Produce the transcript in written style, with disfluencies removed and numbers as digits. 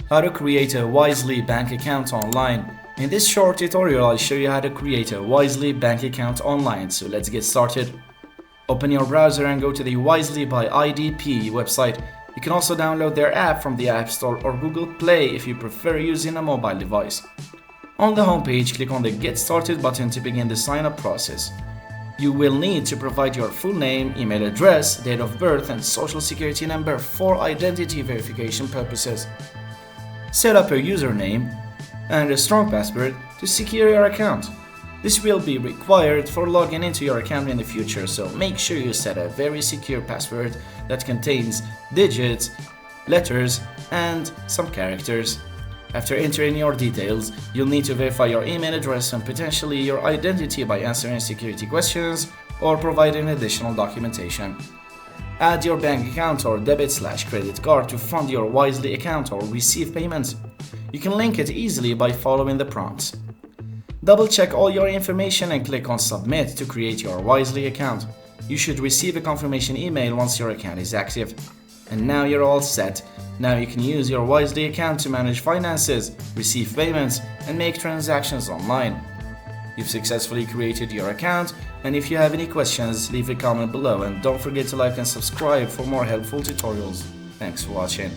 How to create a Wisely bank account online. In this short tutorial, I'll show you how to create a Wisely bank account online. So let's get started. Open your browser and go to the Wisely by IDP website. You can also download their app from the App Store or Google Play if you prefer using a mobile device. On the homepage, click on the Get Started button to begin the sign-up process. You will need to provide your full name, email address, date of birth, and social security number for identity verification purposes. Set up a username and a strong password to secure your account. This will be required for logging into your account in the future, so make sure you set a very secure password that contains digits, letters, and some characters. After entering your details, you'll need to verify your email address and potentially your identity by answering security questions or providing additional documentation. Add your bank account or debit/credit card to fund your Wisely account or receive payments. You can link it easily by following the prompts. Double-check all your information and click on Submit to create your Wisely account. You should receive a confirmation email once your account is active. And now you're all set. Now you can use your Wisely account to manage finances, receive payments, and make transactions online. You've successfully created your account, and if you have any questions, leave a comment below and don't forget to like and subscribe for more helpful tutorials. Thanks for watching.